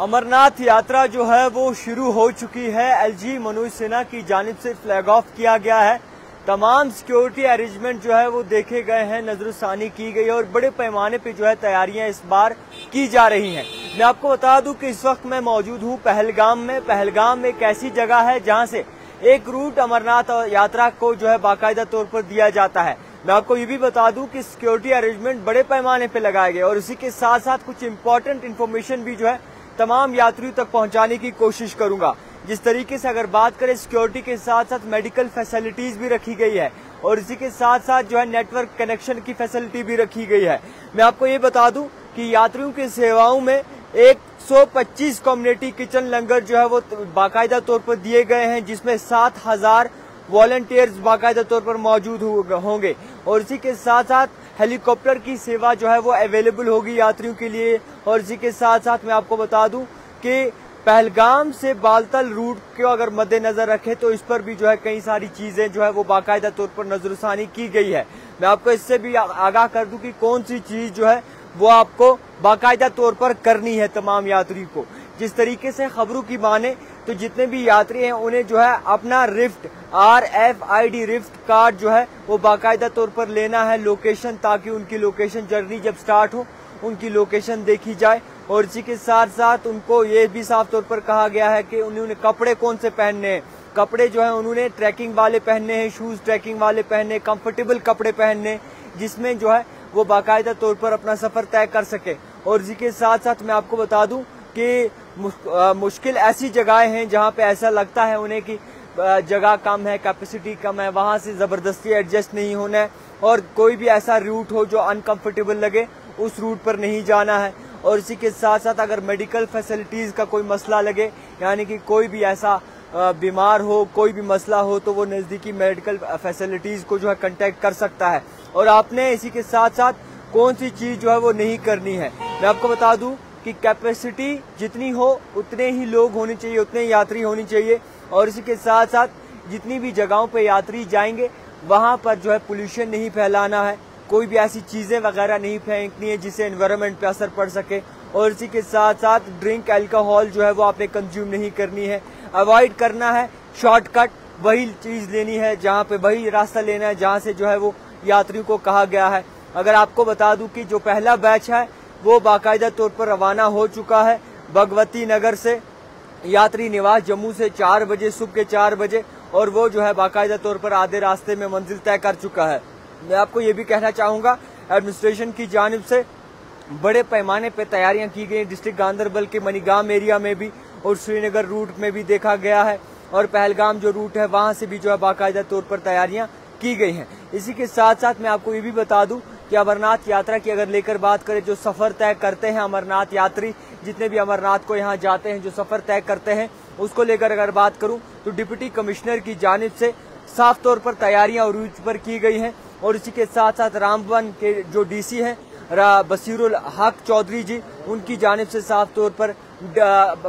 अमरनाथ यात्रा जो है वो शुरू हो चुकी है। एलजी मनोज सिन्हा की जानिब से फ्लैग ऑफ किया गया है। तमाम सिक्योरिटी अरेंजमेंट जो है वो देखे गए हैं, नजरसानी की गई है और बड़े पैमाने पे जो है तैयारियां इस बार की जा रही हैं। मैं आपको बता दूं कि इस वक्त मैं मौजूद हूं पहलगाम में। पहलगाम एक ऐसी जगह है जहां से एक रूट अमरनाथ यात्रा को जो है बाकायदा तौर पर दिया जाता है। मैं आपको ये भी बता दूं कि सिक्योरिटी अरेंजमेंट बड़े पैमाने पे लगाए गए और इसी के साथ साथ कुछ इंपॉर्टेंट इन्फॉर्मेशन भी जो है तमाम यात्रियों तक पहुंचाने की कोशिश करूंगा। जिस तरीके से अगर बात करें सिक्योरिटी के साथ साथ मेडिकल फैसिलिटीज भी रखी गई है और इसी के साथ साथ जो है नेटवर्क कनेक्शन की फैसिलिटी भी रखी गई है। मैं आपको ये बता दूं कि यात्रियों की सेवाओं में 125 कम्युनिटी किचन लंगर जो है वो बाकायदा तौर पर दिए गए हैं, जिसमें 7000 वॉलंटियर्स बाकायदा तौर पर मौजूद होंगे और इसी के साथ साथ हेलीकॉप्टर की सेवा जो है वो अवेलेबल होगी यात्रियों के लिए। और इसी के साथ साथ मैं आपको बता दूं कि पहलगाम से बालतल रूट को अगर मद्देनजर रखें तो इस पर भी जो है कई सारी चीजें जो है वो बाकायदा तौर पर नजरसानी की गई है। मैं आपको इससे भी आगाह कर दूं कि कौन सी चीज जो है वो आपको बाकायदा तौर पर करनी है तमाम यात्रियों को। जिस तरीके से खबरों की माने तो जितने भी यात्री हैं उन्हें जो है अपना रिफ्ट RFID रिफ्ट कार्ड जो है वो बाकायदा तौर पर लेना है लोकेशन, ताकि उनकी लोकेशन जर्नी जब स्टार्ट हो उनकी लोकेशन देखी जाए। और इसी के साथ साथ उनको ये भी साफ तौर पर कहा गया है कि उन्होंने कपड़े कौन से पहनने हैं। कपड़े जो है उन्होंने ट्रैकिंग वाले पहनने हैं, शूज ट्रैकिंग वाले पहनने, कंफर्टेबल कपड़े पहनने, जिसमें जो है वो बाकायदा तौर पर अपना सफर तय कर सके। और इसी के साथ साथ मैं आपको बता दूं कि मुश्किल ऐसी जगहें हैं जहां पे ऐसा लगता है उन्हें कि जगह कम है, कैपेसिटी कम है, वहां से जबरदस्ती एडजस्ट नहीं होना है और कोई भी ऐसा रूट हो जो अनकंफर्टेबल लगे उस रूट पर नहीं जाना है। और इसी के साथ साथ अगर मेडिकल फैसिलिटीज का कोई मसला लगे, यानी कि कोई भी ऐसा बीमार हो, कोई भी मसला हो, तो वो नजदीकी मेडिकल फैसिलिटीज को जो है कांटेक्ट कर सकता है। और आपने इसी के साथ साथ कौन सी चीज जो है वो नहीं करनी है, मैं आपको बता दूं कि कैपेसिटी जितनी हो उतने ही लोग होने चाहिए, उतने ही यात्री होनी चाहिए। और इसी के साथ साथ जितनी भी जगहों पे यात्री जाएंगे वहां पर जो है पोल्यूशन नहीं फैलाना है, कोई भी ऐसी चीजें वगैरह नहीं फेंकनी है जिससे एनवायरनमेंट पे असर पड़ सके। और इसी के साथ साथ ड्रिंक अल्कोहल जो है वो आपने कंज्यूम नहीं करनी है, अवॉइड करना है शॉर्टकट, वही चीज लेनी है जहाँ पे वही रास्ता लेना है जहाँ से जो है वो यात्रियों को कहा गया है। अगर आपको बता दूं कि जो पहला बैच है वो बाकायदा तौर पर रवाना हो चुका है भगवती नगर से, यात्री निवास जम्मू से 4 बजे, सुबह के 4 बजे, और वो जो है बाकायदा तौर पर आधे रास्ते में मंजिल तय कर चुका है। मैं आपको ये भी कहना चाहूंगा एडमिनिस्ट्रेशन की जानिब से बड़े पैमाने पर तैयारियां की गई डिस्ट्रिक्ट गांधरबल के मनीगाम एरिया में भी और श्रीनगर रूट में भी देखा गया है और पहलगाम जो रूट है वहां से भी जो है बाकायदा तौर पर तैयारियां की गई हैं। इसी के साथ साथ मैं आपको ये भी बता दूं कि अमरनाथ यात्रा की अगर लेकर बात करें, जो सफर तय करते हैं अमरनाथ यात्री, जितने भी अमरनाथ को यहाँ जाते हैं, जो सफर तय करते हैं, उसको लेकर अगर बात करूं तो डिप्टी कमिश्नर की जानिब से साफ तौर पर तैयारियां और रूट पर की गई हैं। और इसी के साथ साथ रामबन के जो DC हैं बसीरुल हक चौधरी जी, उनकी जानिब से साफ तौर पर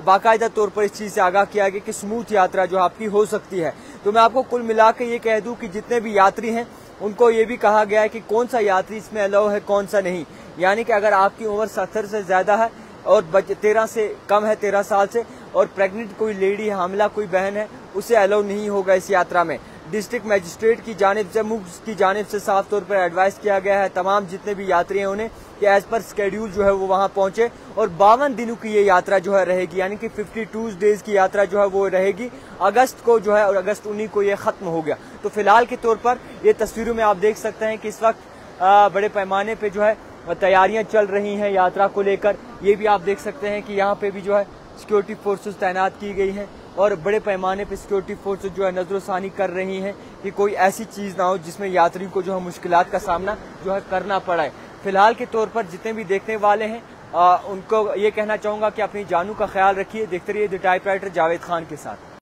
बाकायदा तौर पर इस चीज से आगाह किया गया कि स्मूथ यात्रा जो आपकी हो सकती है। तो मैं आपको कुल मिला के ये कह दूं कि जितने भी यात्री हैं उनको ये भी कहा गया है कि कौन सा यात्री इसमें अलाउ है, कौन सा नहीं। यानी कि अगर आपकी उम्र 70 से ज्यादा है और 13 से कम है, 13 साल से, और प्रेग्नेंट कोई लेडी है, हामिला कोई बहन है, उसे अलाउ नहीं होगा इस यात्रा में। डिस्ट्रिक्ट मजिस्ट्रेट की जानिब से, मुख्य की जानिब से साफ तौर पर एडवाइस किया गया है तमाम जितने भी यात्री हैं उन्हें कि एज पर स्केड्यूल जो है वो वहां पहुंचे। और 52 दिनों की ये यात्रा जो है रहेगी, यानी कि 52 डेज की यात्रा जो है वो रहेगी। अगस्त को जो है और अगस्त 19 को ये खत्म हो गया। तो फिलहाल के तौर पर ये तस्वीरों में आप देख सकते हैं कि इस वक्त बड़े पैमाने पे जो है तैयारियां चल रही हैं यात्रा को लेकर। ये भी आप देख सकते हैं कि यहाँ पे भी जो है सिक्योरिटी फोर्सेस तैनात की गई हैं और बड़े पैमाने पे सिक्योरिटी फोर्सेस जो है नजरसानी कर रही हैं कि कोई ऐसी चीज ना हो जिसमें यात्रियों को जो है मुश्किलात का सामना जो है करना पड़े। फिलहाल के तौर पर जितने भी देखने वाले हैं उनको ये कहना चाहूंगा कि अपनी जानों का ख्याल रखिए। देखते रहिए द टाइपराइटर जावेद खान के साथ।